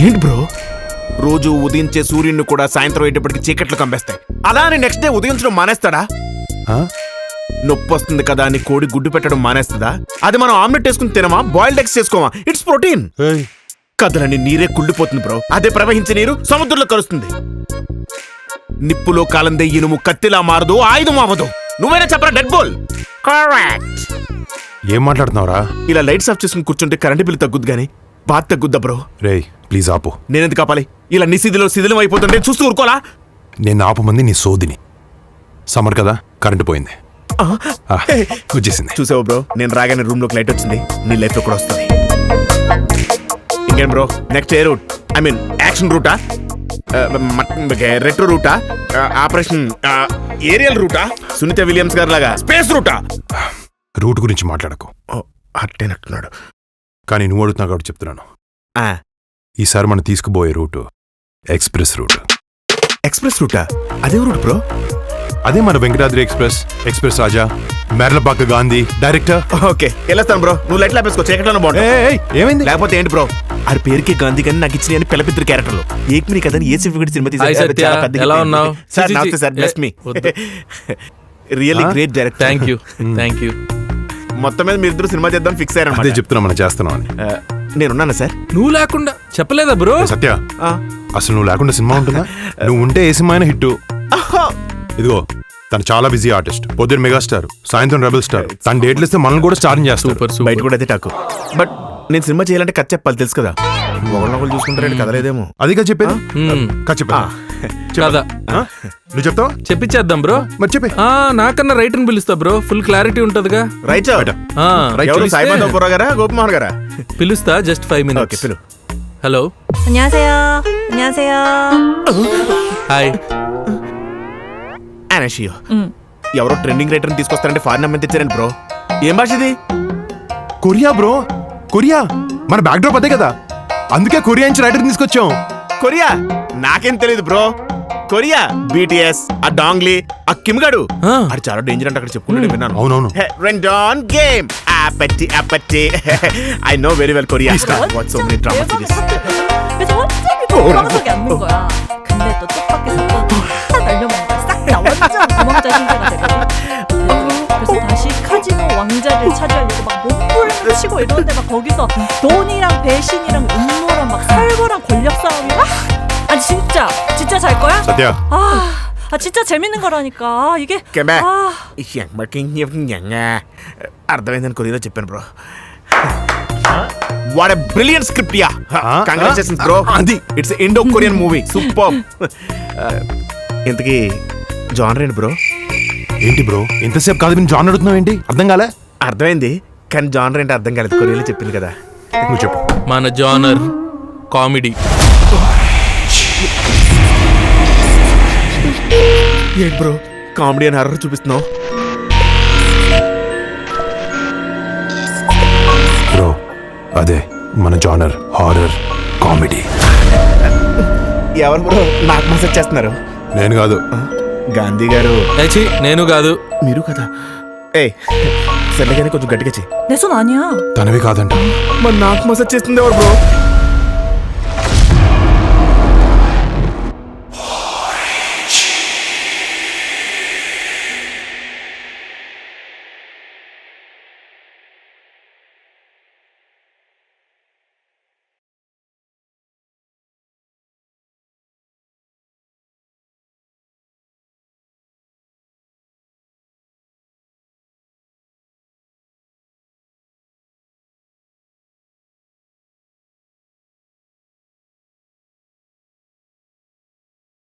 ఏంటి బ్రో రోజు ఉదయించే సూర్యుడిని కూడా సాయంత్రం అయ్యేటప్పటికి చీకట్లు కంపేస్తాయి. అలా అని నెక్స్ట్ డే ఉదయించడం మానేస్తాడా? నొప్పి వస్తుంది కదా అని కోడి గుడ్డు పెట్టడం మానేస్తుందా? అది మనం ఆమ్లెట్ వేసుకుని తినమా, బాయిల్డ్ ఎగ్స్ చేసుకోమా? It's protein. కదలని నీరే కుళ్ళిపోతుంది బ్రో. అదే ప్రవహించే నీరు సముద్రంలో కలుస్తుంది. నిప్పులో కాలందే ఇనుము కత్తిలా మారదు, ఆయుధం అవ్వదు. నువ్వైనా చెప్పరా డెడ్ బోల్. కరెక్ట్. ఏం మాట్లాడుతున్నావురా? ఇలా లైట్స్ ఆఫ్ చేసుకుని కూర్చుంటే కరెంట్ బిల్ తగ్గుద్ది గానీ బాధ తగ్గుద్దా బ్రో? రే ప్లీజ్ ఆపు. నేనెందుకు కాపాలి? ఇలా నిశిదిలో శిథిలం అయిపోతుంటే చూస్తూ ఊరుకోలా? నేను ఆపమంది నీ సోదిని. సమ్మర్ కదా, కరెంటు పోయింది, వచ్చేసింది. చూసావు బ్రో, నేను రాగానే రూమ్ లోకి లైట్ వచ్చింది. నీ లైఫ్ లో కూడా వస్తుంది. ఇంకేం బ్రో, నెక్స్ట్ ఏ రూట్? ఐ మీన్ యాక్షన్ రూటా, రెట్రో రూటా, ఆపరేషన్ ఏరియల్ రూటా, సునీత విలియమ్స్ గారు లాగా స్పేస్ రూటా? రూట్ గురించి మాట్లాడకు. అట్టేనట్టున్నాడు. కానీ నువ్వు అడుగుతున్నా కాబట్టి చెప్తున్నాను. ఈసారి మనం తీసుకుపోయే రూటు ఎక్స్ప్రెస్ రూట్. ఎక్స్ప్రెస్ రూటా? అదే రూట్ బ్రో? అదే మన వెంకటాద్రి ఎక్స్ప్రెస్, ఎక్స్ప్రెస్ రాజా, మెర్లపాక గాంధీ డైరెక్టర్. ఓకే వెళ్ళొస్తాను బ్రో. నువ్వు లైట్ లాపేసుకో, చీకట్లోనే బాగుంటుంది. ఏమైంది? లేకపోతే ఏంటి బ్రో, ఆడి పేరుకి గాంధీ కానీ నాకు ఇచ్చిన పిల్లపిద్దరు క్యారెక్టర్లు ఏక్మిని కదని ఏ సినిమా సినిమా really great director. Thank you. మొత్తం మీద మీరు ఇద్దరు సినిమా చేద్దాం ఫిక్స్ అయ్యారు. అదే చెప్తున్నా, మనం చేస్తున్నాం అని. నేనున్నాను సార్. నువ్వు లేకుండా చెప్పలేదా బ్రో? సత్య, అసలు నువ్వు లేకుండా సినిమా ఉంటుందా? నువ్వు ఉంటే ఏ సినిమా అయినా హిట్. ఇదిగో తను చాలా బిజీ ఆర్టిస్ట్. పొద్దున్న మెగాస్టార్, సాయంత్రం రెబల్ స్టార్. తన డేట్లు ఇస్తే మనల్ని కూడా స్టార్ట్ చేస్తారు. బయట కూడా అదే టాకు. బట్ నేను సినిమా చేయాలంటే కథ చెప్పాలి, తెలుసు కదా. ఒకళ్ళు చూసుకుంటారంటే కదలేదేమో. అదిగా చెప్పేది. కథ చెప్పా కదా, నువ్వు చెప్తావా? చెప్పించేద్దాం బ్రో. మరి చెప్పి. నాకన్నా రైటర్ పిలుస్తా బ్రో, ఫుల్ క్లారిటీ ఉంటదిగా. రైట్ సాయిబాబా గారా, గోపమోహన్ గారా? పిలుస్తా, జస్ట్ 5 minutes. ఓకే పిలు. హలో. 안녕하세요. హాయ్. అనషియో ఎవరో ట్రెండింగ్ రైటర్ తీసుకొస్తారంటే ఫారిన్ అమ్మని తెచ్చారండి బ్రో. ఏం భాష ఇది? Korea bro, Korea. మన బ్యాక్ డ్రాప్ అదే కదా, అందుకే కొరియా నుంచి రైటర్ తీసుకొచ్చాం. కొరియా? నాకేం తెలియదు బ్రో. కొరియా BTS, ఆ డాంగ్లీ, ఆ కిమ్గాడు, అది చాలా డేంజర్ అంటే అక్కడ చెప్పుకుంటే విన్నాను. అవునవును. రెండాన్ game 아빠티 I know very well Korea. Watch so many drama series. 그래서 완전히 도망석이 앉는 거야. 근데 또 뜻밖에서 다 날려먹는 거야. 싹 다 완전 도망자 신세가 되거든. 그래서 다시 카지노 왕자를 차지하려고 막 몸부림을 치고 이러는데 막 거기서 돈이랑 배신이랑 음모랑 막 살벌한 권력 싸움이 막 아니 진짜 잘 거야? Satya, 진짜 재밌는 거라니까. 이게 అర్థమైందని కొరియలో చెప్పాను bro. What a brilliant script. Yeah congratulations bro. అది it's Indo Korean movie, super. ఇంతకీ జానర్ ఏంటి బ్రో? ఏంటి బ్రో ఇంతసేపు కాదు నేను జాన్ అడుగుతున్నావు ఏంటి? అర్థం కాలే? అర్థమైంది కానీ జానర్ ఏంటి అర్థం కాలేదు. కొరియలో చెప్పింది కదా. నువ్వు చెప్పు. మన జానర్ కామెడీ. ఏంటి బ్రో కామెడీ అని హర్రర్ చూపిస్తున్నావు? బ్రో అదే మన జానర్, హారర్ కామెడీ. ఎవరు బ్రో నాకు మెసేజ్ చేస్తున్నారు? నేను కాదు, గాంధీ గారు. నేను కాదు. మీరు కదా? సర్లే కానీ కొంచెం గట్టిగా చెయ్యి. 내 손 아니야. తనవి కాదంట. మరి నాకు మెసేజ్ చేస్తుంది ఎవరు బ్రో?